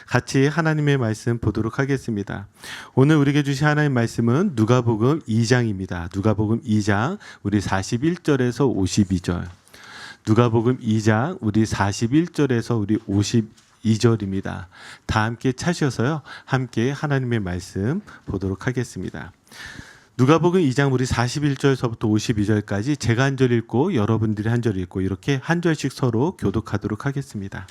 같이 하나님의 말씀 보도록 하겠습니다. 오늘 우리에게 주신 하나님의 말씀은 누가복음 2장입니다. 누가복음 2장 우리 41절에서 52절. 누가복음 2장 우리 41절에서 우리 52절입니다. 다 함께 차셔서요. 함께 하나님의 말씀 보도록 하겠습니다. 누가복음 2장 우리 41절서부터 52절까지 제가 한 절 읽고 여러분들이 한 절 읽고 이렇게 한 절씩 서로 교독하도록 하겠습니다.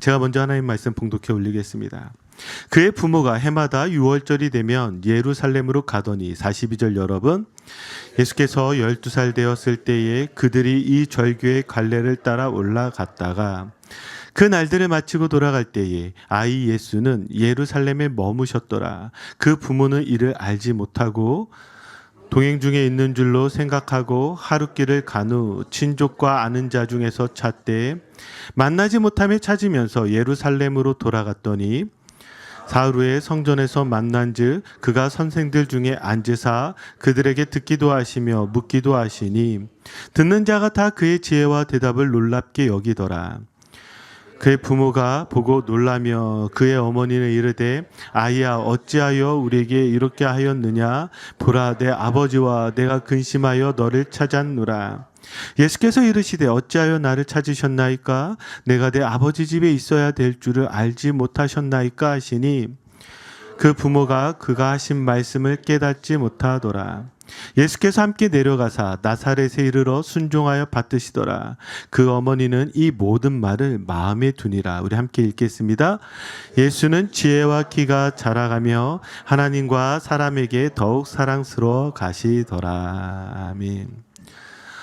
제가 먼저 하나님 말씀 봉독해 올리겠습니다. 그의 부모가 해마다 6월절이 되면 예루살렘으로 가더니 42절 여러분 예수께서 12살 되었을 때에 그들이 이 절교의 갈래를 따라 올라갔다가 그 날들을 마치고 돌아갈 때에 아이 예수는 예루살렘에 머무셨더라. 그 부모는 이를 알지 못하고 동행 중에 있는 줄로 생각하고 하룻길을 간 후 친족과 아는 자 중에서 찾되 만나지 못하며 찾으면서 예루살렘으로 돌아갔더니 사흘 후에 성전에서 만난즉 그가 선생들 중에 앉으사 그들에게 듣기도 하시며 묻기도 하시니 듣는 자가 다 그의 지혜와 대답을 놀랍게 여기더라. 그의 부모가 보고 놀라며 그의 어머니는 이르되 아이야 어찌하여 우리에게 이렇게 하였느냐 보라 내 아버지와 내가 근심하여 너를 찾았노라. 예수께서 이르시되 어찌하여 나를 찾으셨나이까 내가 내 아버지 집에 있어야 될 줄을 알지 못하셨나이까 하시니 그 부모가 그가 하신 말씀을 깨닫지 못하더라. 예수께서 함께 내려가사 나사렛에 이르러 순종하여 받드시더라. 그 어머니는 이 모든 말을 마음에 두니라. 우리 함께 읽겠습니다. 예수는 지혜와 키가 자라가며 하나님과 사람에게 더욱 사랑스러워 가시더라. 아멘.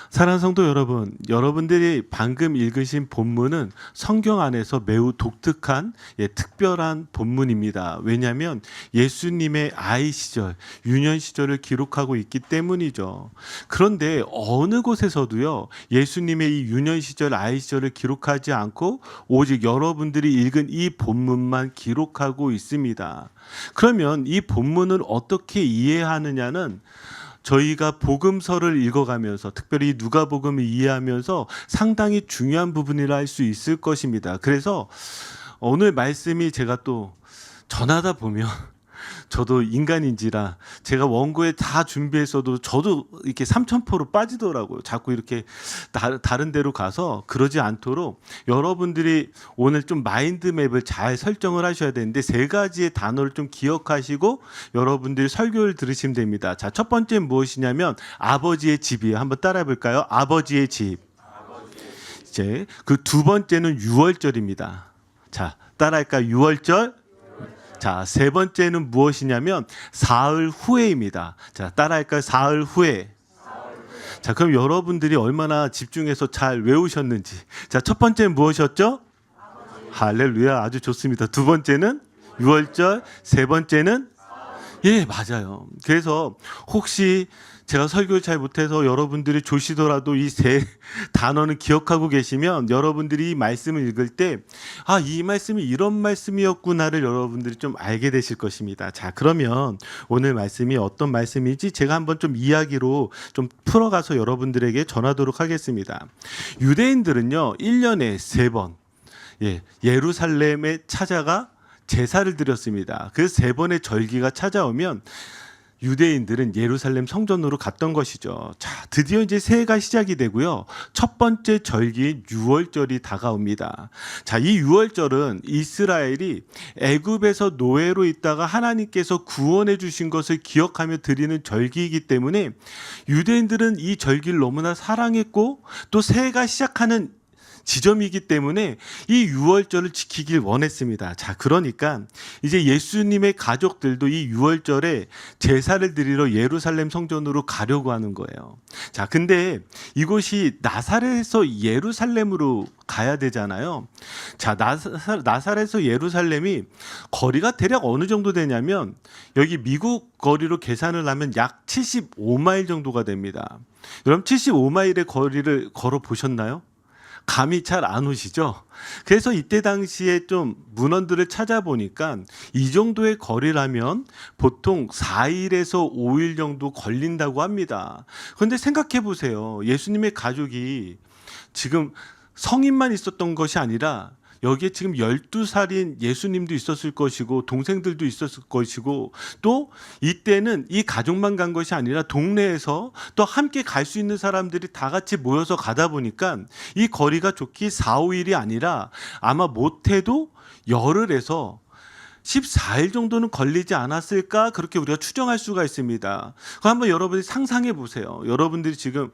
사랑하는 성도 여러분, 여러분들이 방금 읽으신 본문은 성경 안에서 매우 독특한 특별한 본문입니다. 왜냐하면 예수님의 아이 시절, 유년 시절을 기록하고 있기 때문이죠. 그런데 어느 곳에서도요, 예수님의 이 유년 시절, 아이 시절을 기록하지 않고 오직 여러분들이 읽은 이 본문만 기록하고 있습니다. 그러면 이 본문을 어떻게 이해하느냐는 저희가 복음서를 읽어가면서 특별히 누가복음을 이해하면서 상당히 중요한 부분이라 할 수 있을 것입니다. 그래서 오늘 말씀이 제가 또 전하다 보면 저도 인간인지라 제가 원고에 다 준비했어도 저도 이렇게 삼천포로 빠지더라고요. 자꾸 이렇게 다른 데로 가서 그러지 않도록 여러분들이 오늘 좀 마인드맵을 잘 설정을 하셔야 되는데 세 가지의 단어를 좀 기억하시고 여러분들이 설교를 들으시면 됩니다. 자, 첫 번째는 무엇이냐면 아버지의 집이에요. 한번 따라해 볼까요? 아버지의 집. 이제 그 두 번째는 유월절입니다. 자, 따라할까요? 유월절. 자, 세 번째는 무엇이냐면 사흘 후에입니다. 자, 따라할까요? 사흘 후에. 자, 그럼 여러분들이 얼마나 집중해서 잘 외우셨는지. 자, 첫 번째는 무엇이었죠? 할렐루야, 아주 좋습니다. 두 번째는 유월절, 세 번째는 예, 맞아요. 그래서 혹시 제가 설교를 잘 못해서 여러분들이 조시더라도 이 세 단어는 기억하고 계시면 여러분들이 이 말씀을 읽을 때 아, 이 말씀이 이런 말씀이었구나를 여러분들이 좀 알게 되실 것입니다. 자, 그러면 오늘 말씀이 어떤 말씀인지 제가 한번 좀 이야기로 좀 풀어가서 여러분들에게 전하도록 하겠습니다. 유대인들은요, 1년에 3번 예루살렘에 찾아가 제사를 드렸습니다. 그 3번의 절기가 찾아오면 유대인들은 예루살렘 성전으로 갔던 것이죠. 자, 드디어 이제 새해가 시작이 되고요. 첫 번째 절기인 유월절이 다가옵니다. 자, 이 유월절은 이스라엘이 애굽에서 노예로 있다가 하나님께서 구원해 주신 것을 기억하며 드리는 절기이기 때문에 유대인들은 이 절기를 너무나 사랑했고 또 새해가 시작하는 지점이기 때문에 이 유월절을 지키길 원했습니다. 자, 그러니까 이제 예수님의 가족들도 이 유월절에 제사를 드리러 예루살렘 성전으로 가려고 하는 거예요. 자, 근데 이곳이 나사렛에서 예루살렘으로 가야 되잖아요. 자, 나사렛에서 예루살렘이 거리가 대략 어느 정도 되냐면 여기 미국 거리로 계산을 하면 약 75마일 정도가 됩니다. 여러분 75마일의 거리를 걸어 보셨나요? 감이 잘 안 오시죠? 그래서 이때 당시에 좀 문헌들을 찾아보니까 이 정도의 거리라면 보통 4일에서 5일 정도 걸린다고 합니다. 그런데 생각해 보세요. 예수님의 가족이 지금 성인만 있었던 것이 아니라 여기에 지금 12살인 예수님도 있었을 것이고 동생들도 있었을 것이고 또 이때는 이 가족만 간 것이 아니라 동네에서 또 함께 갈 수 있는 사람들이 다 같이 모여서 가다 보니까 이 거리가 좋기 4, 5일이 아니라 아마 못해도 열흘에서 14일 정도는 걸리지 않았을까 그렇게 우리가 추정할 수가 있습니다. 한번 여러분이 상상해 보세요. 여러분들이 지금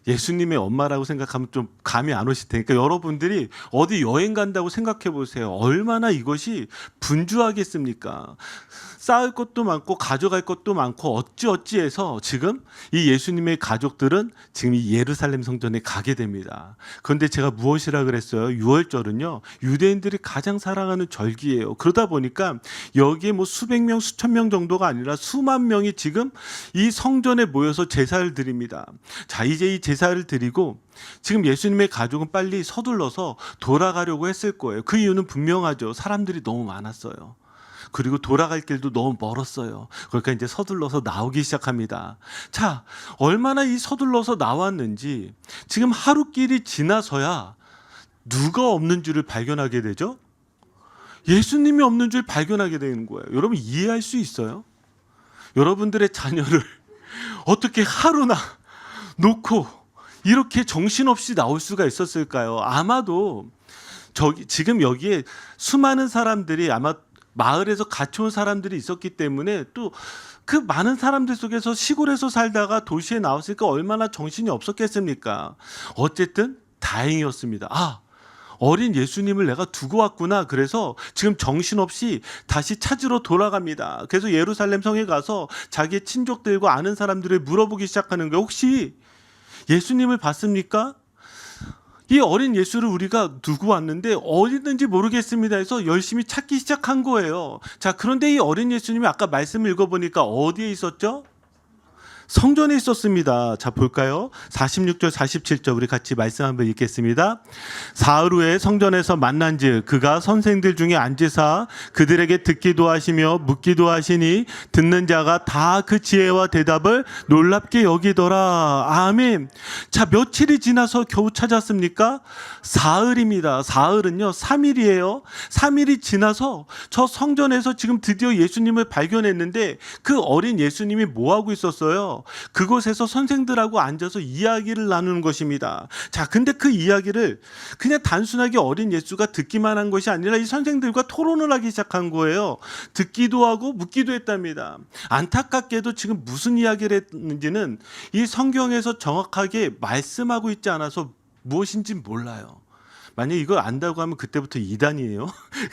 예수님의 엄마라고 생각하면 좀 감이 안 오실 테니까 여러분들이 어디 여행 간다고 생각해 보세요. 얼마나 이것이 분주하겠습니까? 쌓을 것도 많고 가져갈 것도 많고 어찌어찌해서 지금 이 예수님의 가족들은 지금 이 예루살렘 성전에 가게 됩니다. 그런데 제가 무엇이라 그랬어요? 유월절은요 유대인들이 가장 사랑하는 절기예요. 그러다 보니까 여기에 뭐 수백 명 수천 명 정도가 아니라 수만 명이 지금 이 성전에 모여서 제사를 드립니다. 자, 이제 이 제사를 드리고 지금 예수님의 가족은 빨리 서둘러서 돌아가려고 했을 거예요. 그 이유는 분명하죠. 사람들이 너무 많았어요. 그리고 돌아갈 길도 너무 멀었어요. 그러니까 이제 서둘러서 나오기 시작합니다. 자, 얼마나 이 서둘러서 나왔는지 지금 하루길이 지나서야 누가 없는 줄을 발견하게 되죠? 예수님이 없는 줄 발견하게 되는 거예요. 여러분 이해할 수 있어요? 여러분들의 자녀를 어떻게 하루나 놓고 이렇게 정신없이 나올 수가 있었을까요? 아마도 지금 여기에 수많은 사람들이 아마 마을에서 같이 온 사람들이 있었기 때문에 또 그 많은 사람들 속에서 시골에서 살다가 도시에 나왔으니까 얼마나 정신이 없었겠습니까? 어쨌든 다행이었습니다. 아, 어린 예수님을 내가 두고 왔구나. 그래서 지금 정신없이 다시 찾으러 돌아갑니다. 그래서 예루살렘 성에 가서 자기의 친족들과 아는 사람들을 물어보기 시작하는 거예요. 혹시 예수님을 봤습니까? 이 어린 예수를 우리가 두고 왔는데 어디 있는지 모르겠습니다 해서 열심히 찾기 시작한 거예요. 자, 그런데 이 어린 예수님이 아까 말씀을 읽어보니까 어디에 있었죠? 성전에 있었습니다. 자, 볼까요? 46절 47절 우리 같이 말씀 한번 읽겠습니다. 사흘 후에 성전에서 만난즉 그가 선생들 중에 앉으사 그들에게 듣기도 하시며 묻기도 하시니 듣는 자가 다 그 지혜와 대답을 놀랍게 여기더라. 아멘. 자, 며칠이 지나서 겨우 찾았습니까? 사흘입니다. 사흘은요 3일이에요. 3일이 지나서 저 성전에서 지금 드디어 예수님을 발견했는데 그 어린 예수님이 뭐하고 있었어요? 그곳에서 선생들하고 앉아서 이야기를 나누는 것입니다. 자, 근데 그 이야기를 그냥 단순하게 어린 예수가 듣기만 한 것이 아니라 이 선생들과 토론을 하기 시작한 거예요. 듣기도 하고 묻기도 했답니다. 안타깝게도 지금 무슨 이야기를 했는지는 이 성경에서 정확하게 말씀하고 있지 않아서 무엇인지 몰라요. 만약 이걸 안다고 하면 그때부터 이단이에요.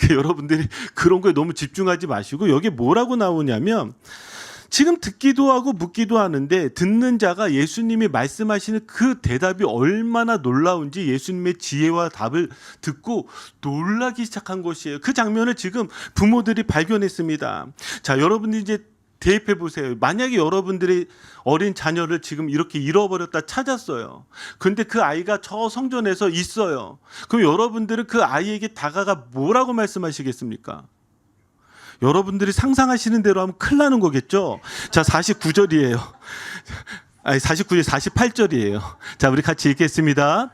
여러분들이 그런 거에 너무 집중하지 마시고 여기 뭐라고 나오냐면 지금 듣기도 하고 묻기도 하는데 듣는 자가 예수님이 말씀하시는 그 대답이 얼마나 놀라운지 예수님의 지혜와 답을 듣고 놀라기 시작한 것이에요. 그 장면을 지금 부모들이 발견했습니다. 자, 여러분들이 이제 대입해 보세요. 만약에 여러분들이 어린 자녀를 지금 이렇게 잃어버렸다 찾았어요. 근데 그 아이가 저 성전에서 있어요. 그럼 여러분들은 그 아이에게 다가가 뭐라고 말씀하시겠습니까? 여러분들이 상상하시는 대로 하면 큰일 나는 거겠죠. 자, 49절이에요. 아니 49절 48절이에요. 자, 우리 같이 읽겠습니다.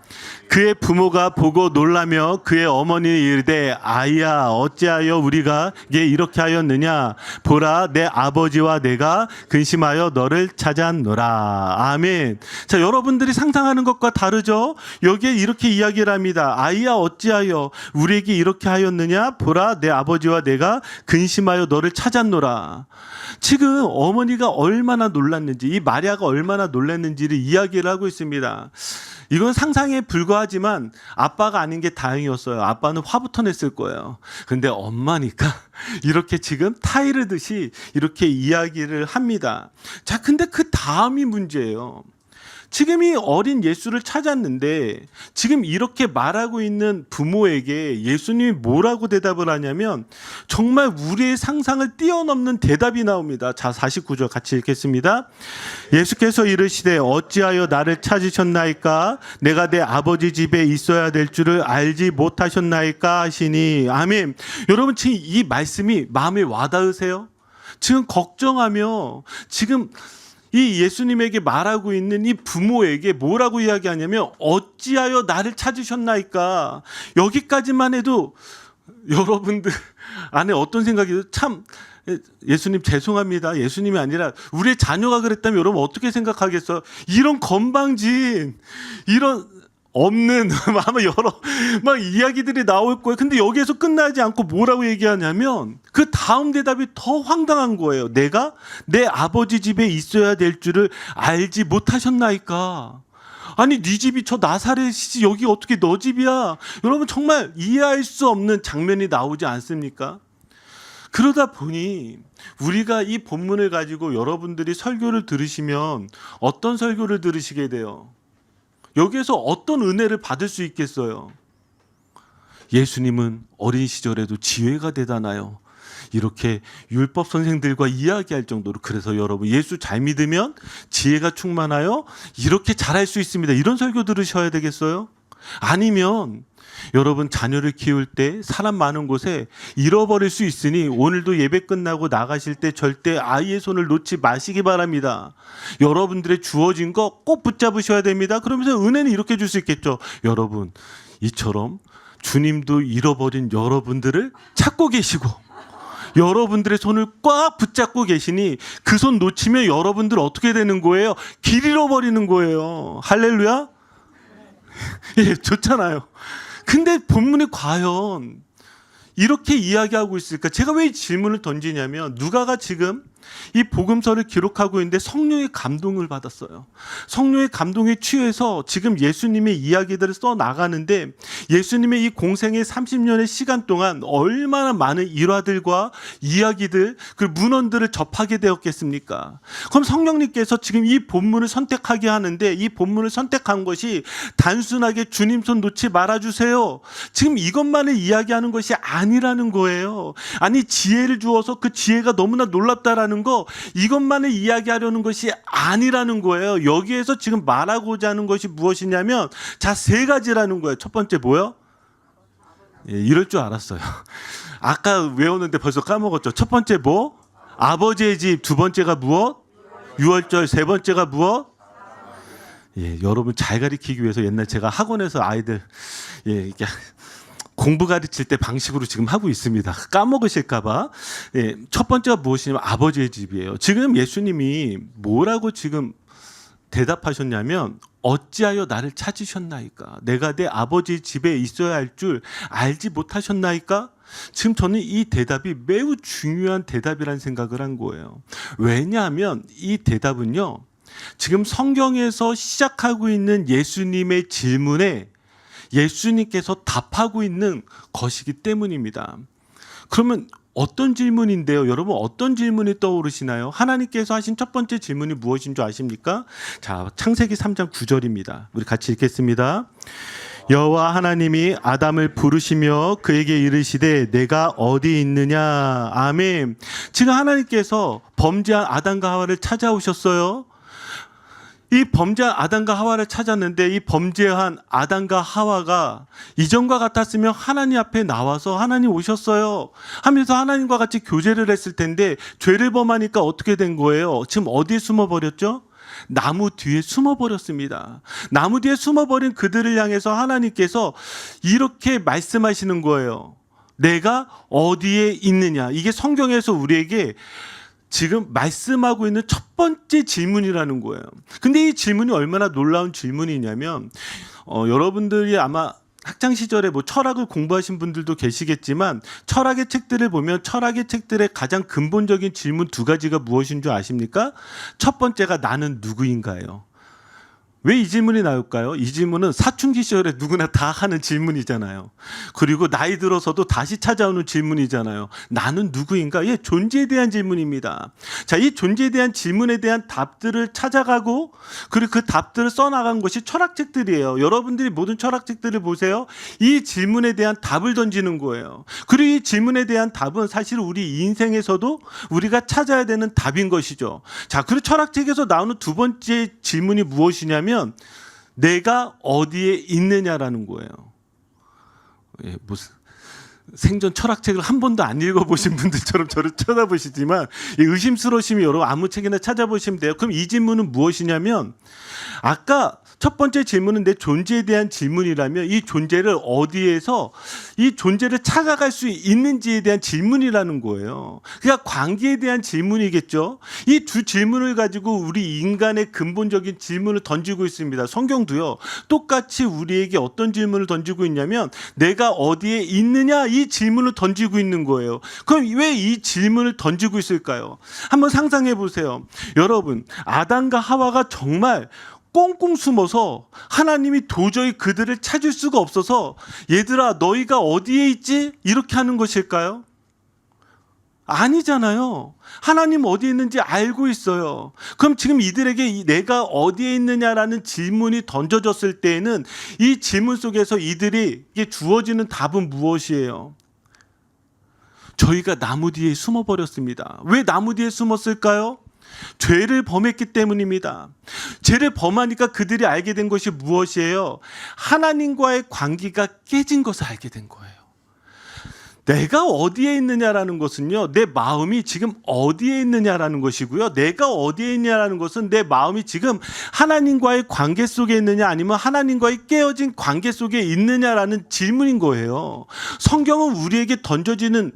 그의 부모가 보고 놀라며 그의 어머니는 이르되 아이야 어찌하여 우리가 이렇게 하였느냐 보라 내 아버지와 내가 근심하여 너를 찾았노라. 아멘. 자, 여러분들이 상상하는 것과 다르죠. 여기에 이렇게 이야기를 합니다. 아이야 어찌하여 우리에게 이렇게 하였느냐 보라 내 아버지와 내가 근심하여 너를 찾았노라. 지금 어머니가 얼마나 놀랐는지 이 마리아가 얼마나 놀랐는지를 이야기를 하고 있습니다. 이건 상상에 불과하지만 아빠가 아닌 게 다행이었어요. 아빠는 화부터 냈을 거예요. 근데 엄마니까 이렇게 지금 타이르듯이 이렇게 이야기를 합니다. 자, 근데 그 다음이 문제예요. 지금 이 어린 예수를 찾았는데 지금 이렇게 말하고 있는 부모에게 예수님이 뭐라고 대답을 하냐면 정말 우리의 상상을 뛰어넘는 대답이 나옵니다. 자, 49절 같이 읽겠습니다. 예수께서 이르시되 어찌하여 나를 찾으셨나이까? 내가 내 아버지 집에 있어야 될 줄을 알지 못하셨나이까 하시니. 아멘. 여러분 지금 이 말씀이 마음에 와닿으세요? 지금 걱정하며 지금 이 예수님에게 말하고 있는 이 부모에게 뭐라고 이야기하냐면 어찌하여 나를 찾으셨나이까. 여기까지만 해도 여러분들 안에 어떤 생각이 들어요? 참 예수님 죄송합니다. 예수님이 아니라 우리의 자녀가 그랬다면 여러분 어떻게 생각하겠어요? 이런 건방진 이런 없는 아마 여러 막 이야기들이 나올 거예요. 근데 여기에서 끝나지 않고 뭐라고 얘기하냐면 그 다음 대답이 더 황당한 거예요. 내가 내 아버지 집에 있어야 될 줄을 알지 못하셨나이까. 아니 네 집이 저 나사렛이지 여기 어떻게 너 집이야. 여러분 정말 이해할 수 없는 장면이 나오지 않습니까? 그러다 보니 우리가 이 본문을 가지고 여러분들이 설교를 들으시면 어떤 설교를 들으시게 돼요? 여기에서 어떤 은혜를 받을 수 있겠어요? 예수님은 어린 시절에도 지혜가 대단하여 이렇게 율법 선생들과 이야기할 정도로, 그래서 여러분 예수 잘 믿으면 지혜가 충만하여 이렇게 잘할 수 있습니다. 이런 설교 들으셔야 되겠어요? 아니면 여러분 자녀를 키울 때 사람 많은 곳에 잃어버릴 수 있으니 오늘도 예배 끝나고 나가실 때 절대 아이의 손을 놓지 마시기 바랍니다. 여러분들의 주어진 거 꼭 붙잡으셔야 됩니다. 그러면서 은혜는 이렇게 줄 수 있겠죠. 여러분 이처럼 주님도 잃어버린 여러분들을 찾고 계시고 여러분들의 손을 꽉 붙잡고 계시니 그 손 놓치면 여러분들 어떻게 되는 거예요? 길 잃어버리는 거예요. 할렐루야? 예, 좋잖아요. 근데 본문이 과연 이렇게 이야기하고 있을까? 제가 왜 이 질문을 던지냐면 누가가 지금 이 복음서를 기록하고 있는데 성령의 감동을 받았어요. 성령의 감동에 취해서 지금 예수님의 이야기들을 써나가는데 예수님의 이 공생의 30년의 시간 동안 얼마나 많은 일화들과 이야기들, 그 문헌들을 접하게 되었겠습니까? 그럼 성령님께서 지금 이 본문을 선택하게 하는데 이 본문을 선택한 것이 단순하게 주님 손 놓지 말아주세요, 지금 이것만을 이야기하는 것이 아니라는 거예요. 아니 지혜를 주어서 그 지혜가 너무나 놀랍다라는 거, 이것만을 이야기하려는 것이 아니라는 거예요. 여기에서 지금 말하고자 하는 것이 무엇이냐면 자, 세 가지라는 거예요. 첫 번째 뭐요? 예, 이럴 줄 알았어요. 아까 외웠는데 벌써 까먹었죠. 첫 번째 뭐? 아버지의 집. 두 번째가 무엇? 유월절. 세 번째가 무엇? 예, 여러분 잘 가르치기 위해서 옛날 제가 학원에서 아이들 이렇게 공부 가르칠 때 방식으로 지금 하고 있습니다. 까먹으실까봐. 예, 첫 번째가 무엇이냐면 아버지의 집이에요. 지금 예수님이 뭐라고 지금 대답하셨냐면 어찌하여 나를 찾으셨나이까? 내가 내 아버지 집에 있어야 할 줄 알지 못하셨나이까? 지금 저는 이 대답이 매우 중요한 대답이라는 생각을 한 거예요. 왜냐하면 이 대답은요, 지금 성경에서 시작하고 있는 예수님의 질문에 예수님께서 답하고 있는 것이기 때문입니다. 그러면 어떤 질문인데요? 여러분 어떤 질문이 떠오르시나요? 하나님께서 하신 첫 번째 질문이 무엇인 줄 아십니까? 자, 창세기 3장 9절입니다. 우리 같이 읽겠습니다. 여호와 하나님이 아담을 부르시며 그에게 이르시되 내가 어디 있느냐. 아멘. 지금 하나님께서 범죄한 아담과 하와를 찾아오셨어요. 이 범죄한 아담과 하와를 찾았는데 이 범죄한 아담과 하와가 이전과 같았으면 하나님 앞에 나와서 하나님 오셨어요 하면서 하나님과 같이 교제를 했을 텐데 죄를 범하니까 어떻게 된 거예요? 지금 어디에 숨어버렸죠? 나무 뒤에 숨어버렸습니다. 나무 뒤에 숨어버린 그들을 향해서 하나님께서 이렇게 말씀하시는 거예요. 내가 어디에 있느냐. 이게 성경에서 우리에게 지금 말씀하고 있는 첫 번째 질문이라는 거예요. 근데 이 질문이 얼마나 놀라운 질문이냐면 여러분들이 아마 학창 시절에 뭐 철학을 공부하신 분들도 계시겠지만 철학의 책들을 보면 철학의 책들의 가장 근본적인 질문 두 가지가 무엇인 줄 아십니까? 첫 번째가 나는 누구인가요? 왜 이 질문이 나올까요? 이 질문은 사춘기 시절에 누구나 다 하는 질문이잖아요. 그리고 나이 들어서도 다시 찾아오는 질문이잖아요. 나는 누구인가? 예, 존재에 대한 질문입니다. 자, 이 존재에 대한 질문에 대한 답들을 찾아가고 그리고 그 답들을 써나간 것이 철학책들이에요. 여러분들이 모든 철학책들을 보세요. 이 질문에 대한 답을 던지는 거예요. 그리고 이 질문에 대한 답은 사실 우리 인생에서도 우리가 찾아야 되는 답인 것이죠. 자, 그리고 철학책에서 나오는 두 번째 질문이 무엇이냐면 내가 어디에 있느냐라는 거예요. 예, 무슨 생전 철학책을 한 번도 안 읽어보신 분들처럼 저를 쳐다보시지만 이 의심스러우시면 여러분 아무 책이나 찾아보시면 돼요. 그럼 이 질문은 무엇이냐면, 아까 첫 번째 질문은 내 존재에 대한 질문이라면 이 존재를 어디에서 이 존재를 찾아갈 수 있는지에 대한 질문이라는 거예요. 그러니까 관계에 대한 질문이겠죠. 이 두 질문을 가지고 우리 인간의 근본적인 질문을 던지고 있습니다. 성경도요, 똑같이 우리에게 어떤 질문을 던지고 있냐면 내가 어디에 있느냐, 이 질문을 던지고 있는 거예요. 그럼 왜 이 질문을 던지고 있을까요? 한번 상상해 보세요. 여러분, 아담과 하와가 정말 꽁꽁 숨어서 하나님이 도저히 그들을 찾을 수가 없어서 얘들아 너희가 어디에 있지? 이렇게 하는 것일까요? 아니잖아요. 하나님 어디에 있는지 알고 있어요. 그럼 지금 이들에게 내가 어디에 있느냐라는 질문이 던져졌을 때에는 이 질문 속에서 이들에게 주어지는 답은 무엇이에요? 저희가 나무 뒤에 숨어버렸습니다. 왜 나무 뒤에 숨었을까요? 죄를 범했기 때문입니다. 죄를 범하니까 그들이 알게 된 것이 무엇이에요? 하나님과의 관계가 깨진 것을 알게 된 거예요. 내가 어디에 있느냐라는 것은요, 내 마음이 지금 어디에 있느냐라는 것이고요, 내가 어디에 있냐라는 것은 내 마음이 지금 하나님과의 관계 속에 있느냐 아니면 하나님과의 깨어진 관계 속에 있느냐라는 질문인 거예요. 성경은 우리에게 던져지는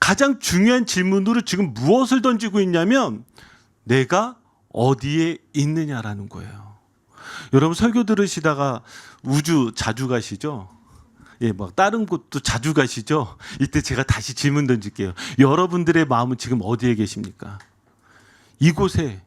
가장 중요한 질문으로 지금 무엇을 던지고 있냐면 내가 어디에 있느냐라는 거예요. 여러분 설교 들으시다가 우주 자주 가시죠? 예, 막 다른 곳도 자주 가시죠? 이때 제가 다시 질문 던질게요. 여러분들의 마음은 지금 어디에 계십니까? 이곳에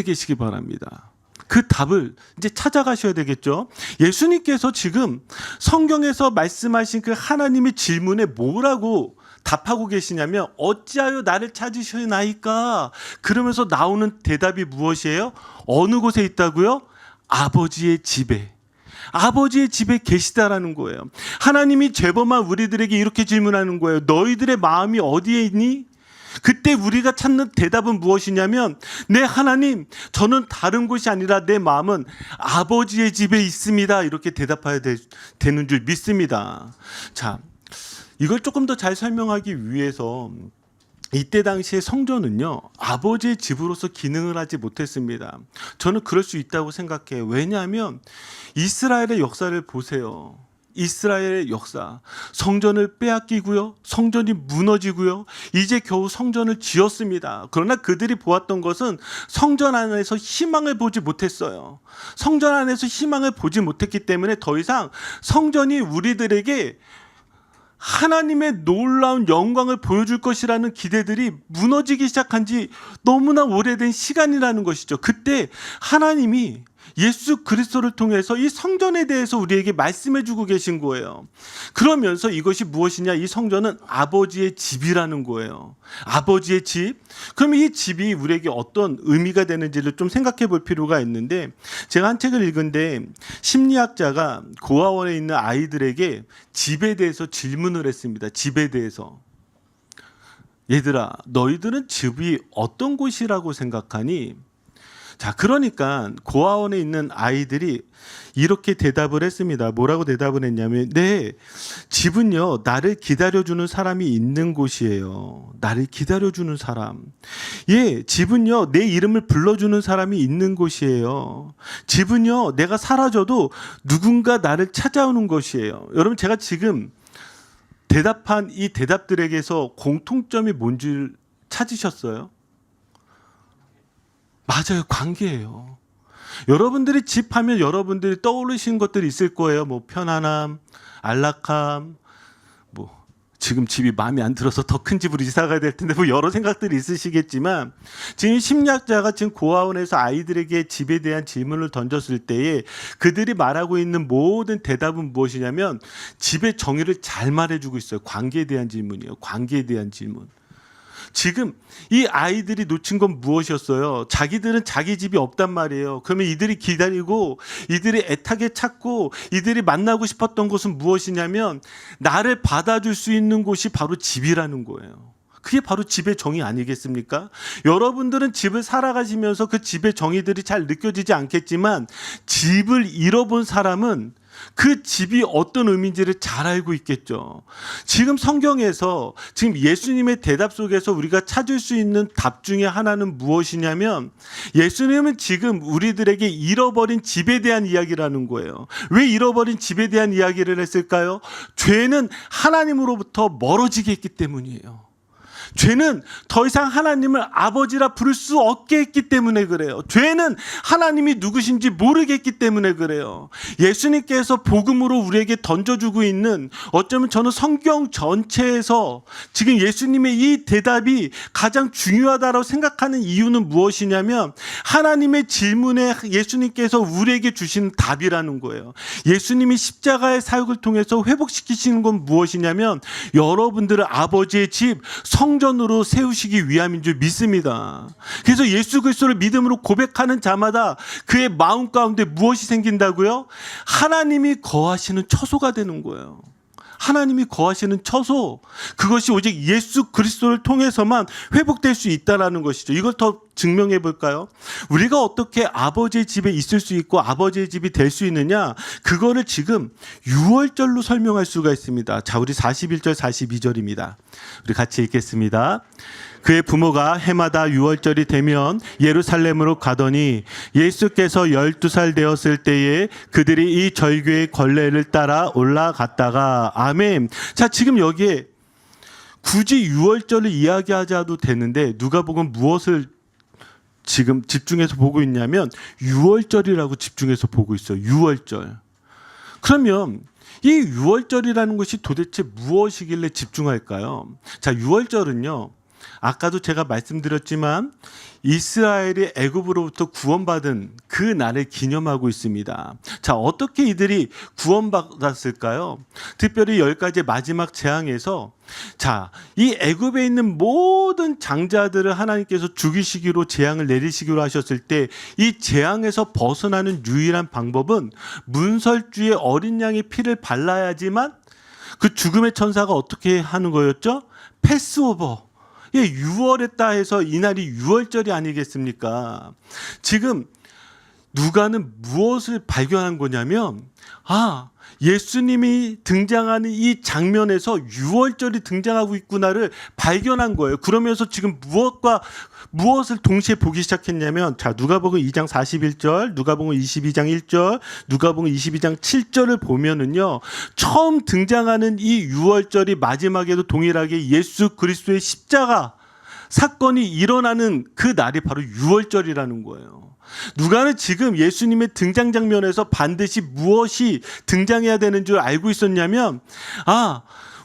계시기 바랍니다. 그 답을 이제 찾아가셔야 되겠죠. 예수님께서 지금 성경에서 말씀하신 그 하나님의 질문에 뭐라고 답하고 계시냐면 어찌하여 나를 찾으시나이까? 그러면서 나오는 대답이 무엇이에요? 어느 곳에 있다고요? 아버지의 집에. 아버지의 집에 계시다라는 거예요. 하나님이 죄범한 우리들에게 이렇게 질문하는 거예요. 너희들의 마음이 어디에 있니? 그때 우리가 찾는 대답은 무엇이냐면 네 하나님, 저는 다른 곳이 아니라 내 마음은 아버지의 집에 있습니다. 이렇게 대답해야 되는 줄 믿습니다. 자, 이걸 조금 더 잘 설명하기 위해서 이때 당시에 성전은요, 아버지의 집으로서 기능을 하지 못했습니다. 저는 그럴 수 있다고 생각해요. 왜냐하면 이스라엘의 역사를 보세요. 이스라엘의 역사, 성전을 빼앗기고요, 성전이 무너지고요, 이제 겨우 성전을 지었습니다. 그러나 그들이 보았던 것은 성전 안에서 희망을 보지 못했어요. 성전 안에서 희망을 보지 못했기 때문에 더 이상 성전이 우리들에게 하나님의 놀라운 영광을 보여줄 것이라는 기대들이 무너지기 시작한 지 너무나 오래된 시간이라는 것이죠. 그때 하나님이 예수 그리스도를 통해서 이 성전에 대해서 우리에게 말씀해 주고 계신 거예요. 그러면서 이것이 무엇이냐? 이 성전은 아버지의 집이라는 거예요. 아버지의 집. 그럼 이 집이 우리에게 어떤 의미가 되는지를 좀 생각해 볼 필요가 있는데, 제가 한 책을 읽은데 심리학자가 고아원에 있는 아이들에게 집에 대해서 질문을 했습니다. 집에 대해서. 얘들아, 너희들은 집이 어떤 곳이라고 생각하니? 자, 그러니까 고아원에 있는 아이들이 이렇게 대답을 했습니다. 뭐라고 대답을 했냐면, 네, 집은요, 나를 기다려주는 사람이 있는 곳이에요. 나를 기다려주는 사람. 예, 집은요, 내 이름을 불러주는 사람이 있는 곳이에요. 집은요, 내가 사라져도 누군가 나를 찾아오는 것이에요. 여러분, 제가 지금 대답한 이 대답들에게서 공통점이 뭔지 찾으셨어요? 맞아요. 관계예요. 여러분들이 집 하면 여러분들이 떠오르시는 것들이 있을 거예요. 뭐 편안함, 안락함, 뭐 지금 집이 마음에 안 들어서 더 큰 집으로 이사 가야 될 텐데 뭐 여러 생각들이 있으시겠지만, 지금 심리학자가 지금 고아원에서 아이들에게 집에 대한 질문을 던졌을 때에 그들이 말하고 있는 모든 대답은 무엇이냐면 집의 정의를 잘 말해주고 있어요. 관계에 대한 질문이에요. 관계에 대한 질문. 지금 이 아이들이 놓친 건 무엇이었어요? 자기들은 자기 집이 없단 말이에요. 그러면 이들이 기다리고 이들이 애타게 찾고 이들이 만나고 싶었던 곳은 무엇이냐면 나를 받아줄 수 있는 곳이 바로 집이라는 거예요. 그게 바로 집의 정의 아니겠습니까? 여러분들은 집을 살아가시면서 그 집의 정의들이 잘 느껴지지 않겠지만 집을 잃어본 사람은 그 집이 어떤 의미인지를 잘 알고 있겠죠. 지금 성경에서 지금 예수님의 대답 속에서 우리가 찾을 수 있는 답 중에 하나는 무엇이냐면 예수님은 지금 우리들에게 잃어버린 집에 대한 이야기를 하는 거예요. 왜 잃어버린 집에 대한 이야기를 했을까요? 죄는 하나님으로부터 멀어지게 했기 때문이에요. 죄는 더 이상 하나님을 아버지라 부를 수 없게 했기 때문에 그래요. 죄는 하나님이 누구신지 모르게 했기 때문에 그래요. 예수님께서 복음으로 우리에게 던져주고 있는, 어쩌면 저는 성경 전체에서 지금 예수님의 이 대답이 가장 중요하다고 생각하는 이유는 무엇이냐면 하나님의 질문에 예수님께서 우리에게 주신 답이라는 거예요. 예수님이 십자가의 사역을 통해서 회복시키시는 건 무엇이냐면 여러분들을 아버지의 집, 성전으로 세우시기 위함인 줄 믿습니다. 그래서 예수 그리스도를 믿음으로 고백하는 자마다 그의 마음 가운데 무엇이 생긴다고요? 하나님이 거하시는 처소가 되는 거예요. 하나님이 거하시는 처소, 그것이 오직 예수 그리스도를 통해서만 회복될 수 있다는 것이죠. 이걸 더 증명해 볼까요? 우리가 어떻게 아버지의 집에 있을 수 있고 아버지의 집이 될 수 있느냐, 그거를 지금 유월절로 설명할 수가 있습니다. 자, 우리 41절 42절입니다. 우리 같이 읽겠습니다. 그의 부모가 해마다 유월절이 되면 예루살렘으로 가더니 예수께서 12살 되었을 때에 그들이 이 절규의 권례를 따라 올라갔다가, 아멘. 자, 지금 여기에 굳이 유월절을 이야기하자도 되는데 누가복음 무엇을 지금 집중해서 보고 있냐면 유월절이라고 집중해서 보고 있어요. 유월절. 그러면 이 유월절이라는 것이 도대체 무엇이길래 집중할까요? 자, 유월절은요, 아까도 제가 말씀드렸지만 이스라엘이 애굽으로부터 구원받은 그 날을 기념하고 있습니다. 자, 어떻게 이들이 구원받았을까요? 특별히 10가지 마지막 재앙에서, 자, 이 애굽에 있는 모든 장자들을 하나님께서 죽이시기로 재앙을 내리시기로 하셨을 때 이 재앙에서 벗어나는 유일한 방법은 문설주에 어린 양의 피를 발라야지만 그 죽음의 천사가 어떻게 하는 거였죠? 패스오버. 예, 6월했다 해서 이날이 유월절이 아니겠습니까? 지금 누가는 무엇을 발견한 거냐면, 예수님이 등장하는 이 장면에서 유월절이 등장하고 있구나를 발견한 거예요. 그러면서 지금 무엇을 동시에 보기 시작했냐면, 자, 누가복음 2장 41절, 누가복음 22장 1절, 누가복음 22장 7절을 보면은요, 처음 등장하는 이 유월절이 마지막에도 동일하게 예수 그리스도의 십자가 사건이 일어나는 그 날이 바로 유월절이라는 거예요. 누가는 지금 예수님의 등장 장면에서 반드시 무엇이 등장해야 되는 줄 알고 있었냐면,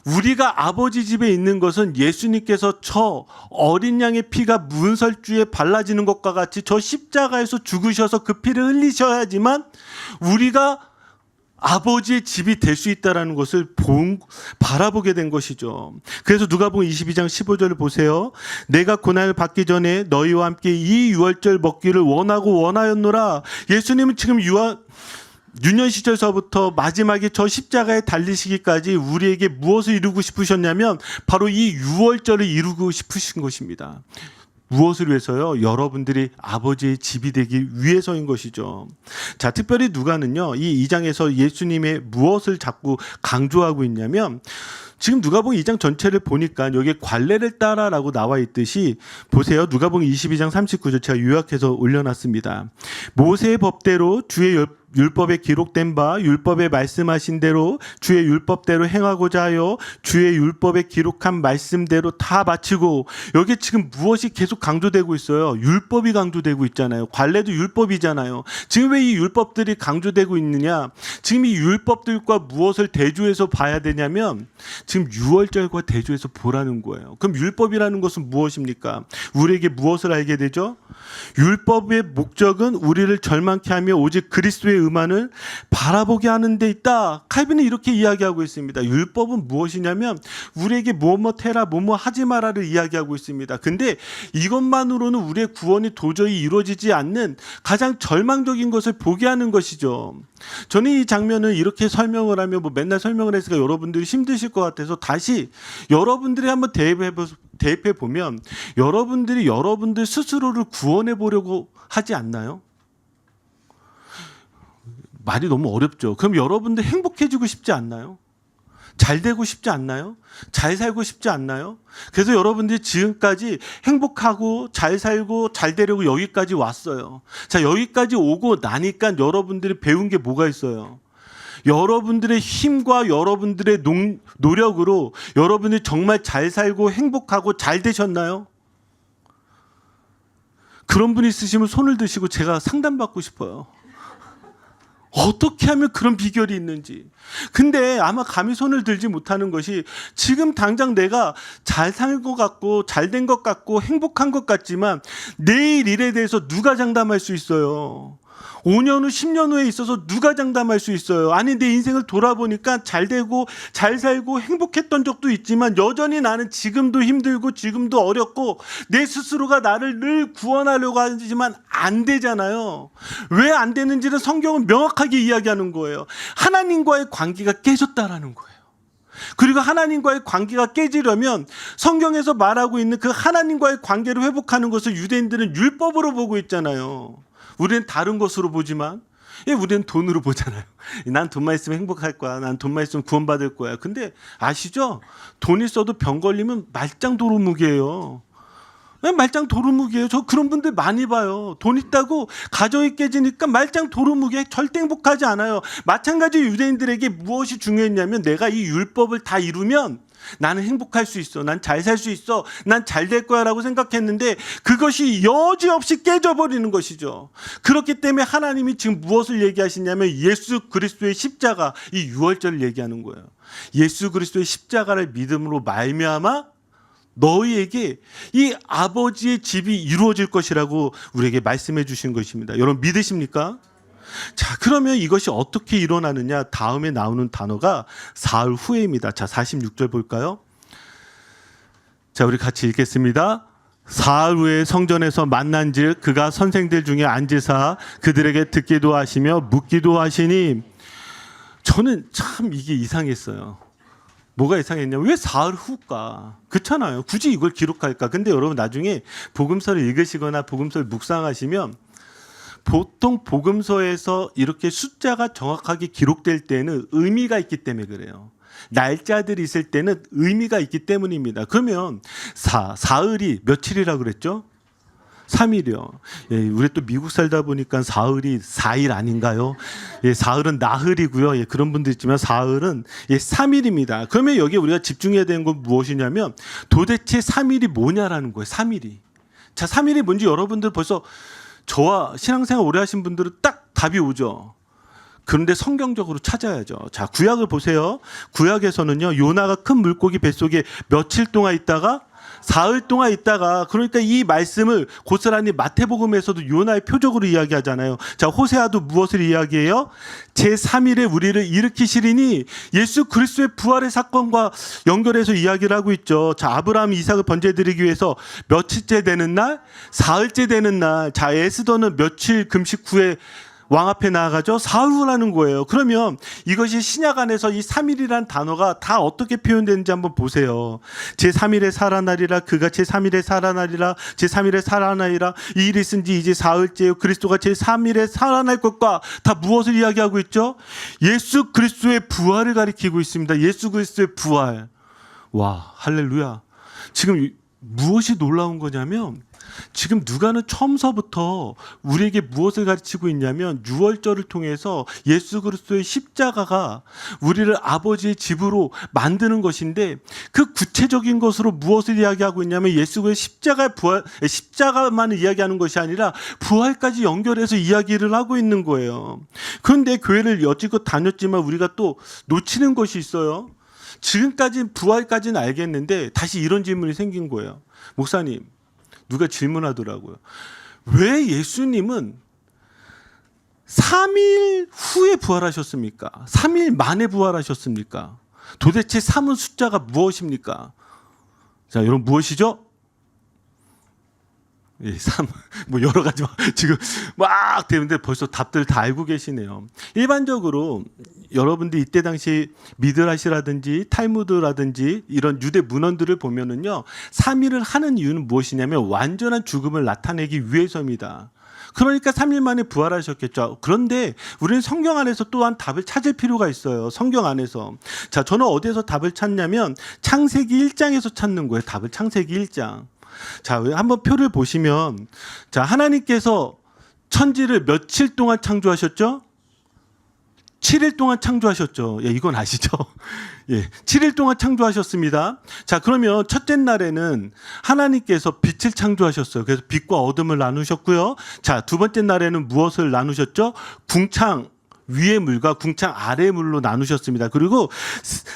우리가 아버지 집에 있는 것은 예수님께서 저 어린 양의 피가 문설주에 발라지는 것과 같이 저 십자가에서 죽으셔서 그 피를 흘리셔야지만 우리가 아버지의 집이 될 수 있다는 것을 바라보게 된 것이죠. 그래서 누가복음 22장 15절을 보세요. 내가 고난을 받기 전에 너희와 함께 이 유월절 먹기를 원하였노라. 예수님은 지금 유년 시절서부터 마지막에 저 십자가에 달리시기까지 우리에게 무엇을 이루고 싶으셨냐면 바로 이 유월절을 이루고 싶으신 것입니다. 무엇을 위해서요? 여러분들이 아버지의 집이 되기 위해서인 것이죠. 자, 특별히 누가는요, 이 2장에서 예수님의 무엇을 자꾸 강조하고 있냐면, 지금 누가복음 2장 전체를 보니까 여기에 관례를 따라라고 나와 있듯이, 보세요. 누가복음 22장 39절 제가 요약해서 올려놨습니다. 모세의 법대로 주의 율법에 기록된 바 율법에 말씀하신 대로 주의 율법대로 행하고자 하여 주의 율법에 기록한 말씀대로 다 마치고, 여기 지금 무엇이 계속 강조되고 있어요? 율법이 강조되고 있잖아요. 관례도 율법이잖아요. 지금 왜 이 율법들이 강조되고 있느냐? 지금 이 율법들과 무엇을 대조해서 봐야 되냐면 지금 유월절과 대조해서 보라는 거예요. 그럼 율법이라는 것은 무엇입니까? 우리에게 무엇을 알게 되죠? 율법의 목적은 우리를 절망케 하며 오직 그리스도의 의만을 바라보게 하는 데 있다. 칼빈은 이렇게 이야기하고 있습니다. 율법은 무엇이냐면 우리에게 뭐뭐 해라 뭐뭐 하지 마라를 이야기하고 있습니다. 근데 이것만으로는 우리의 구원이 도저히 이루어지지 않는 가장 절망적인 것을 보게 하는 것이죠. 저는 이 장면을 이렇게 설명을 하면 맨날 설명을 했으니까 여러분들이 힘드실 것 같아서 다시 여러분들이 한번 대입해 보면 여러분들이 여러분들 스스로를 구원해 보려고 하지 않나요? 말이 너무 어렵죠. 그럼 여러분들 행복해지고 싶지 않나요? 잘 되고 싶지 않나요? 잘 살고 싶지 않나요? 그래서 여러분들이 지금까지 행복하고 잘 살고 잘 되려고 여기까지 왔어요. 자, 여기까지 오고 나니까 여러분들이 배운 게 뭐가 있어요? 여러분들의 힘과 여러분들의 노력으로 여러분이 정말 잘 살고 행복하고 잘 되셨나요? 그런 분 있으시면 손을 드시고 제가 상담받고 싶어요. 어떻게 하면 그런 비결이 있는지. 근데 아마 감히 손을 들지 못하는 것이 지금 당장 내가 잘 살 것 같고 잘 된 것 같고 행복한 것 같지만 내일 일에 대해서 누가 장담할 수 있어요? 5년 후, 10년 후에 있어서 누가 장담할 수 있어요? 아니, 내 인생을 돌아보니까 잘 되고 잘 살고 행복했던 적도 있지만 여전히 나는 지금도 힘들고 지금도 어렵고 내 스스로가 나를 늘 구원하려고 하지만 안 되잖아요. 왜 안 되는지는 성경은 명확하게 이야기하는 거예요. 하나님과의 관계가 깨졌다라는 거예요. 그리고 하나님과의 관계가 깨지려면 성경에서 말하고 있는 그 하나님과의 관계를 회복하는 것을 유대인들은 율법으로 보고 있잖아요. 우리는 다른 것으로 보지만 우리는 돈으로 보잖아요. 난 돈만 있으면 행복할 거야. 난 돈만 있으면 구원받을 거야. 근데 아시죠? 돈 있어도 병 걸리면 말짱 도루묵이에요. 말짱 도루묵이에요. 저 그런 분들 많이 봐요. 돈 있다고 가정이 깨지니까 말짱 도루묵이에요. 절대 행복하지 않아요. 마찬가지 유대인들에게 무엇이 중요했냐면 내가 이 율법을 다 이루면 나는 행복할 수 있어. 난 잘 살 수 있어. 난 잘 될 거야 라고 생각했는데 그것이 여지없이 깨져버리는 것이죠. 그렇기 때문에 하나님이 지금 무엇을 얘기하시냐면 예수 그리스도의 십자가, 이 유월절을 얘기하는 거예요. 예수 그리스도의 십자가를 믿음으로 말미암아 너희에게 이 아버지의 집이 이루어질 것이라고 우리에게 말씀해 주신 것입니다. 여러분 믿으십니까? 자, 그러면 이것이 어떻게 일어나느냐? 다음에 나오는 단어가 사흘 후에입니다. 자, 46절 볼까요? 자, 우리 같이 읽겠습니다. 사흘 후에 성전에서 만난즉 그가 선생들 중에 앉으사 그들에게 듣기도 하시며 묻기도 하시니. 저는 참 이게 이상했어요. 뭐가 이상했냐면 왜 사흘 후일까? 그렇잖아요. 굳이 이걸 기록할까? 근데 여러분 나중에 복음서를 읽으시거나 복음서를 묵상하시면 보통 복음서에서 이렇게 숫자가 정확하게 기록될 때는 의미가 있기 때문에 그래요. 날짜들이 있을 때는 의미가 있기 때문입니다. 그러면 사흘이 며칠이라고 그랬죠? 3일이요. 예, 우리 또 미국 살다 보니까 사흘이 4일 아닌가요? 예, 사흘은 나흘이고요. 예, 그런 분도 있지만 사흘은 3일입니다. 그러면 여기 우리가 집중해야 되는 건 무엇이냐면 도대체 3일이 뭐냐라는 거예요. 3일이. 자, 3일이 뭔지 여러분들 벌써 저와 신앙생활 오래 하신 분들은 딱 답이 오죠. 그런데 성경적으로 찾아야죠. 자, 구약을 보세요. 구약에서는요, 요나가 큰 물고기 뱃속에 며칠 동안 있다가 사흘 동안 있다가, 그러니까 이 말씀을 고스란히 마태복음에서도 요나의 표적으로 이야기하잖아요. 자, 호세아도 무엇을 이야기해요? 제3일에 우리를 일으키시리니 예수 그리스도의 부활의 사건과 연결해서 이야기를 하고 있죠. 자, 아브라함 이삭을 번제드리기 위해서 며칠째 되는 날? 사흘째 되는 날. 자, 에스더는 며칠 금식 후에 왕 앞에 나아가죠. 사흘 후라는 거예요. 그러면 이것이 신약 안에서 이 3일이라는 단어가 다 어떻게 표현되는지 한번 보세요. 제3일에 살아나리라. 그가 제3일에 살아나리라. 제3일에 살아나리라. 이 일이 있은지 이제 사흘째요. 그리스도가 제3일에 살아날 것과 다 무엇을 이야기하고 있죠? 예수 그리스도의 부활을 가리키고 있습니다. 예수 그리스도의 부활. 와, 할렐루야. 지금 무엇이 놀라운 거냐면 지금 누가는 처음서부터 우리에게 무엇을 가르치고 있냐면 유월절을 통해서 예수 그리스도의 십자가가 우리를 아버지의 집으로 만드는 것인데 그 구체적인 것으로 무엇을 이야기하고 있냐면 예수 그리스도의 십자가만 이야기하는 것이 아니라 부활까지 연결해서 이야기를 하고 있는 거예요. 그런데 교회를 여지껏 다녔지만 우리가 또 놓치는 것이 있어요. 지금까지 부활까지는 알겠는데 다시 이런 질문이 생긴 거예요. 목사님, 누가 질문하더라고요. 왜 예수님은 3일 후에 부활하셨습니까? 3일 만에 부활하셨습니까? 도대체 3은 숫자가 무엇입니까? 자, 여러분 무엇이죠? 예, 3, 뭐 여러 가지 지금 막 되는데 벌써 답들 다 알고 계시네요. 일반적으로 여러분들 이때 당시 미드라시라든지 탈무드라든지 이런 유대 문헌들을 보면은요, 3일을 하는 이유는 무엇이냐면 완전한 죽음을 나타내기 위해서입니다. 그러니까 3일 만에 부활하셨겠죠. 그런데 우리는 성경 안에서 또한 답을 찾을 필요가 있어요. 성경 안에서. 자, 저는 어디에서 답을 찾냐면 창세기 1장에서 찾는 거예요. 답을 창세기 1장. 자, 한번 표를 보시면, 자, 하나님께서 천지를 며칠 동안 창조하셨죠? 7일 동안 창조하셨죠. 예, 이건 아시죠? 예, 7일 동안 창조하셨습니다. 자, 그러면 첫째 날에는 하나님께서 빛을 창조하셨어요. 그래서 빛과 어둠을 나누셨고요. 자, 두 번째 날에는 무엇을 나누셨죠? 궁창 위의 물과 궁창 아래의 물로 나누셨습니다. 그리고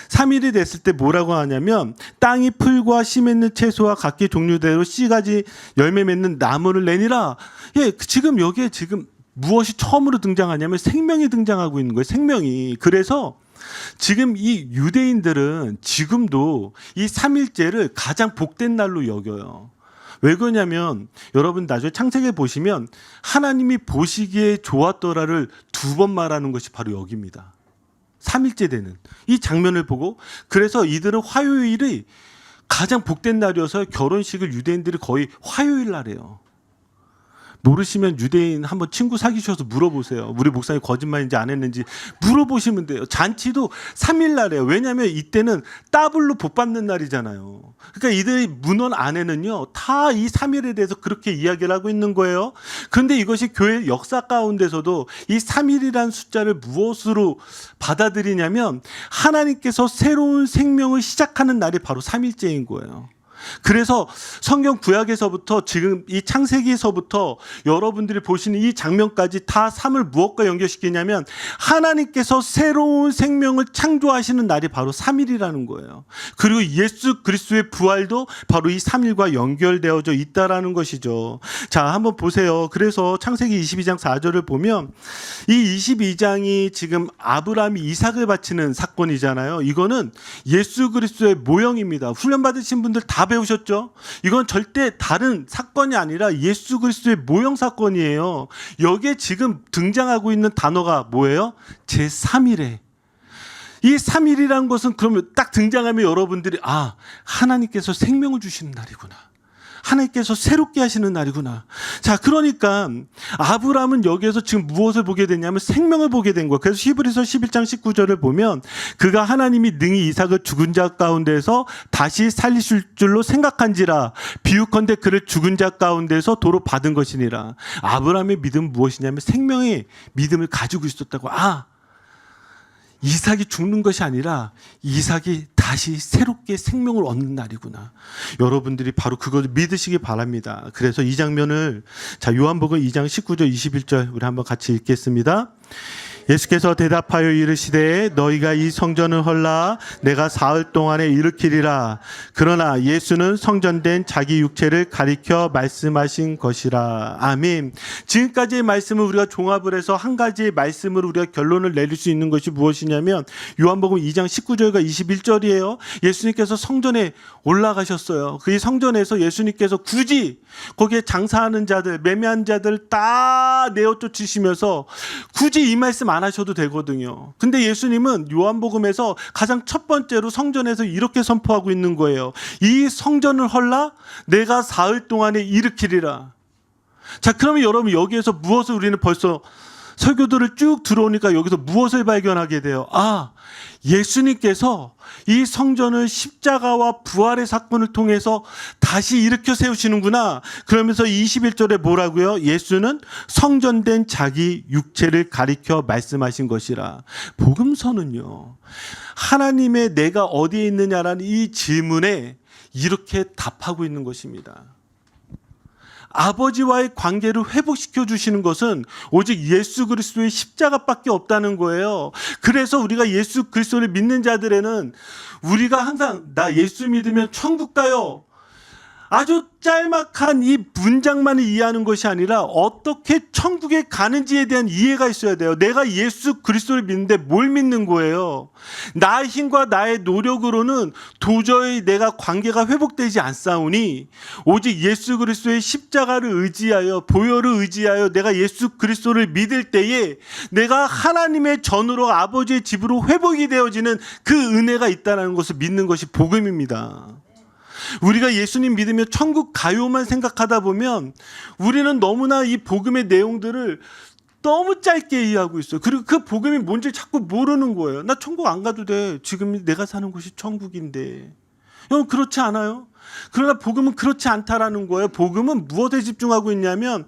3일이 됐을 때 뭐라고 하냐면 땅이 풀과 씨 맺는 채소와 각기 종류대로 씨가지 열매 맺는 나무를 내니라. 예, 지금 여기에 지금 무엇이 처음으로 등장하냐면 생명이 등장하고 있는 거예요. 생명이. 그래서 지금 이 유대인들은 지금도 이 3일째를 가장 복된 날로 여겨요. 왜 그러냐면 여러분 나중에 창세기에 보시면 하나님이 보시기에 좋았더라를 2번 말하는 것이 바로 여기입니다. 3일째 되는 이 장면을 보고 그래서 이들은 화요일이 가장 복된 날이어서 결혼식을 유대인들이 거의 화요일 날 해요. 모르시면 유대인 한번 친구 사귀셔서 물어보세요. 우리 목사님 거짓말인지 안 했는지 물어보시면 돼요. 잔치도 3일 날이에요. 왜냐하면 이때는 더블로 복 받는 날이잖아요. 그러니까 이들의 문헌 안에는요 다 이 3일에 대해서 그렇게 이야기를 하고 있는 거예요. 그런데 이것이 교회 역사 가운데서도 이 3일이라는 숫자를 무엇으로 받아들이냐면 하나님께서 새로운 생명을 시작하는 날이 바로 3일째인 거예요. 그래서 성경 구약에서부터 지금 이 창세기에서부터 여러분들이 보시는 이 장면까지 다 3을 무엇과 연결시키냐면 하나님께서 새로운 생명을 창조하시는 날이 바로 3일이라는 거예요. 그리고 예수 그리스도의 부활도 바로 이 3일과 연결되어져 있다라는 것이죠. 자, 한번 보세요. 그래서 창세기 22장 4절을 보면 이 22장이 지금 아브라함이 이삭을 바치는 사건이잖아요. 이거는 예수 그리스도의 모형입니다. 훈련 받으신 분들 다 배우셨죠? 이건 절대 다른 사건이 아니라 예수 그리스도의 모형 사건이에요. 여기에 지금 등장하고 있는 단어가 뭐예요? 제3일에. 이 3일이라는 것은 그러면 딱 등장하면 여러분들이 하나님께서 생명을 주시는 날이구나. 하나님께서 새롭게 하시는 날이구나. 자, 그러니까 아브라함은 여기에서 지금 무엇을 보게 됐냐면 생명을 보게 된 거예요. 그래서 히브리서 11장 19절을 보면 그가 하나님이 능히 이삭을 죽은 자 가운데서 다시 살리실 줄로 생각한지라 비유컨대 그를 죽은 자 가운데서 도로 받은 것이니라. 아브라함의 믿음은 무엇이냐면 생명의 믿음을 가지고 있었다고. 이삭이 죽는 것이 아니라 이삭이 다시 새롭게 생명을 얻는 날이구나. 여러분들이 바로 그것을 믿으시기 바랍니다. 그래서 이 장면을 요한복음 2장 19절 21절 우리 한번 같이 읽겠습니다. 예수께서 대답하여 이르시되 너희가 이 성전을 헐라 내가 사흘 동안에 일으키리라. 그러나 예수는 성전된 자기 육체를 가리켜 말씀하신 것이라. 아멘. 지금까지의 말씀을 우리가 종합을 해서 한 가지의 말씀으로 우리가 결론을 내릴 수 있는 것이 무엇이냐면 요한복음 2장 19절과 21절이에요. 예수님께서 성전에 올라가셨어요. 그 성전에서 예수님께서 굳이 거기에 장사하는 자들, 매매한 자들 다 내어 쫓으시면서 굳이 이 말씀 안 하셔도 되거든요. 근데 예수님은 요한복음에서 가장 첫 번째로 성전에서 이렇게 선포하고 있는 거예요. 이 성전을 헐라 내가 사흘 동안에 일으키리라. 자, 그러면 여러분 여기에서 무엇을 우리는 벌써 설교들을 쭉 들어오니까 여기서 무엇을 발견하게 돼요? 예수님께서 이 성전을 십자가와 부활의 사건을 통해서 다시 일으켜 세우시는구나. 그러면서 21절에 뭐라고요? 예수는 성전된 자기 육체를 가리켜 말씀하신 것이라. 복음서는요, 하나님의 내가 어디에 있느냐라는 이 질문에 이렇게 답하고 있는 것입니다. 아버지와의 관계를 회복시켜 주시는 것은 오직 예수 그리스도의 십자가밖에 없다는 거예요. 그래서 우리가 예수 그리스도를 믿는 자들에는 우리가 항상 나 예수 믿으면 천국 가요. 아주 짤막한 이 문장만을 이해하는 것이 아니라 어떻게 천국에 가는지에 대한 이해가 있어야 돼요. 내가 예수 그리스도를 믿는데 뭘 믿는 거예요? 나의 힘과 나의 노력으로는 도저히 내가 관계가 회복되지 않사오니 오직 예수 그리스도의 십자가를 의지하여 보혈을 의지하여 내가 예수 그리스도를 믿을 때에 내가 하나님의 전으로 아버지의 집으로 회복이 되어지는 그 은혜가 있다는 것을 믿는 것이 복음입니다. 우리가 예수님 믿으며 천국 가요만 생각하다 보면 우리는 너무나 이 복음의 내용들을 너무 짧게 이해하고 있어요. 그리고 그 복음이 뭔지 자꾸 모르는 거예요. 나 천국 안 가도 돼. 지금 내가 사는 곳이 천국인데. 여러분 그렇지 않아요? 그러나 복음은 그렇지 않다라는 거예요. 복음은 무엇에 집중하고 있냐면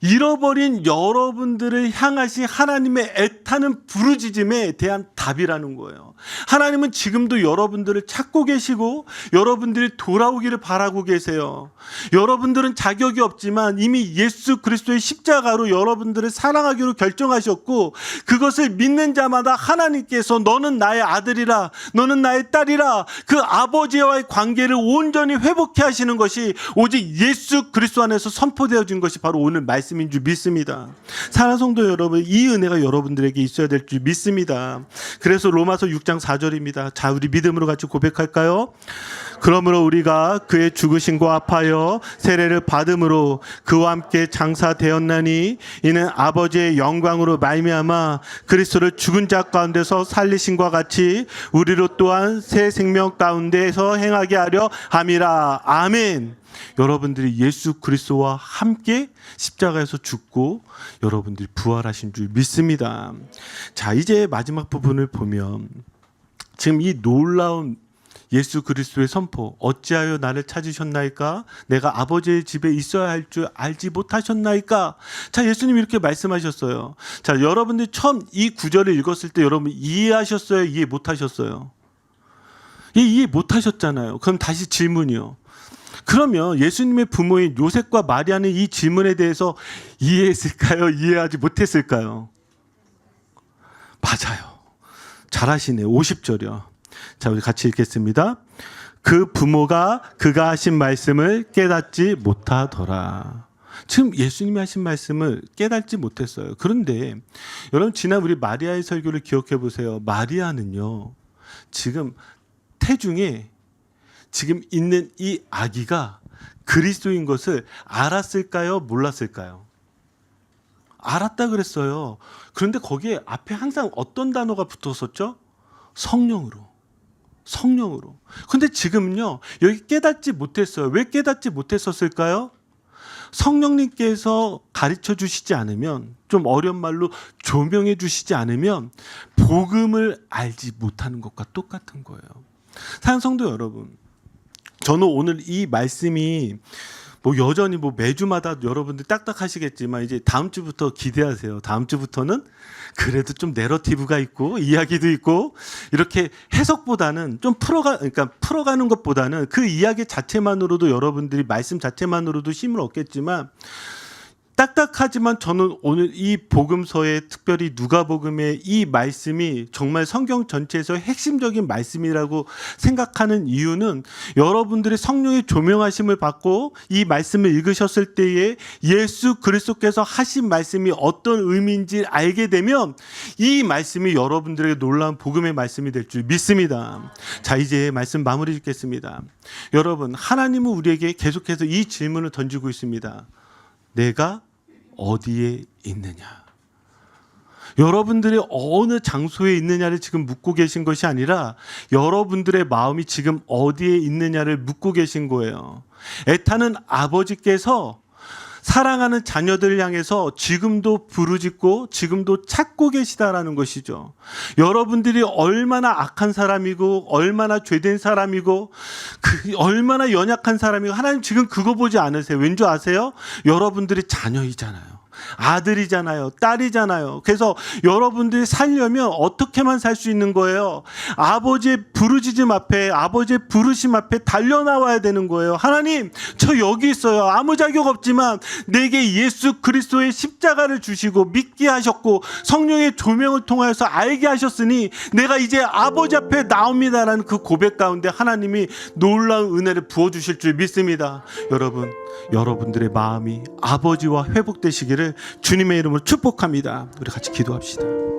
잃어버린 여러분들을 향하신 하나님의 애타는 부르짖음에 대한 답이라는 거예요. 하나님은 지금도 여러분들을 찾고 계시고 여러분들이 돌아오기를 바라고 계세요. 여러분들은 자격이 없지만 이미 예수 그리스도의 십자가로 여러분들을 사랑하기로 결정하셨고 그것을 믿는 자마다 하나님께서 너는 나의 아들이라 너는 나의 딸이라 그 아버지와의 관계를 온전히 회복해 하시는 것이 오직 예수 그리스도 안에서 선포되어진 것이 바로 오늘 말씀인 줄 믿습니다. 사랑하는 성도 여러분, 이 은혜가 여러분들에게 있어야 될 줄 믿습니다. 그래서 로마서 6장 4절입니다. 자, 우리 믿음으로 같이 고백할까요? 그러므로 우리가 그의 죽으심과 합하여 세례를 받음으로 그와 함께 장사되었나니 이는 아버지의 영광으로 말미암아 그리스도를 죽은 자 가운데서 살리심과 같이 우리로 또한 새 생명 가운데서 행하게 하려 함이라. 아멘. 여러분들이 예수 그리스도와 함께 십자가에서 죽고 여러분들이 부활하신 줄 믿습니다. 자, 이제 마지막 부분을 보면 지금 이 놀라운 예수 그리스도의 선포, 어찌하여 나를 찾으셨나이까? 내가 아버지의 집에 있어야 할 줄 알지 못하셨나이까? 자, 예수님이 이렇게 말씀하셨어요. 자, 여러분들이 처음 이 구절을 읽었을 때 여러분 이해하셨어요? 이해 못하셨어요? 이해 못하셨잖아요. 그럼 다시 질문이요. 그러면 예수님의 부모인 요셉과 마리아는 이 질문에 대해서 이해했을까요? 이해하지 못했을까요? 맞아요. 잘하시네요. 50절이요. 자, 우리 같이 읽겠습니다. 그 부모가 그가 하신 말씀을 깨닫지 못하더라. 지금 예수님이 하신 말씀을 깨닫지 못했어요. 그런데 여러분 지난 우리 마리아의 설교를 기억해 보세요. 마리아는요. 지금 태중에 지금 있는 이 아기가 그리스도인 것을 알았을까요? 몰랐을까요? 알았다 그랬어요. 그런데 거기에 앞에 항상 어떤 단어가 붙었었죠? 성령으로. 성령으로. 근데 지금은요, 여기 깨닫지 못했어요. 왜 깨닫지 못했었을까요? 성령님께서 가르쳐 주시지 않으면, 좀 어려운 말로 조명해 주시지 않으면 복음을 알지 못하는 것과 똑같은 거예요. 사랑하는 성도 여러분, 저는 오늘 이 말씀이 여전히 매주마다 여러분들 딱딱하시겠지만 이제 다음 주부터 기대하세요. 다음 주부터는 그래도 좀 내러티브가 있고 이야기도 있고 이렇게 해석보다는 좀 풀어가는 것보다는 그 이야기 자체만으로도 여러분들이 말씀 자체만으로도 힘을 얻겠지만 딱딱하지만 저는 오늘 이 복음서에 특별히 누가복음의 이 말씀이 정말 성경 전체에서 핵심적인 말씀이라고 생각하는 이유는 여러분들의 성령의 조명하심을 받고 이 말씀을 읽으셨을 때에 예수 그리스도께서 하신 말씀이 어떤 의미인지 알게 되면 이 말씀이 여러분들에게 놀라운 복음의 말씀이 될 줄 믿습니다. 자, 이제 말씀 마무리 짓겠습니다. 여러분, 하나님은 우리에게 계속해서 이 질문을 던지고 있습니다. 내가 어디에 있느냐? 여러분들이 어느 장소에 있느냐를 지금 묻고 계신 것이 아니라 여러분들의 마음이 지금 어디에 있느냐를 묻고 계신 거예요. 애타는 아버지께서 사랑하는 자녀들을 향해서 지금도 부르짖고 지금도 찾고 계시다라는 것이죠. 여러분들이 얼마나 악한 사람이고 얼마나 죄된 사람이고 얼마나 연약한 사람이고 하나님 지금 그거 보지 않으세요. 왠지 아세요? 여러분들이 자녀이잖아요. 아들이잖아요. 딸이잖아요. 그래서 여러분들이 살려면 어떻게만 살 수 있는 거예요? 아버지의 부르짖음 앞에, 아버지의 부르심 앞에 달려나와야 되는 거예요. 하나님, 저 여기 있어요. 아무 자격 없지만 내게 예수 그리스도의 십자가를 주시고 믿게 하셨고 성령의 조명을 통하여서 알게 하셨으니 내가 이제 아버지 앞에 나옵니다라는 그 고백 가운데 하나님이 놀라운 은혜를 부어주실 줄 믿습니다. 여러분, 여러분들의 마음이 아버지와 회복되시기를 주님의 이름으로 축복합니다. 우리 같이 기도합시다.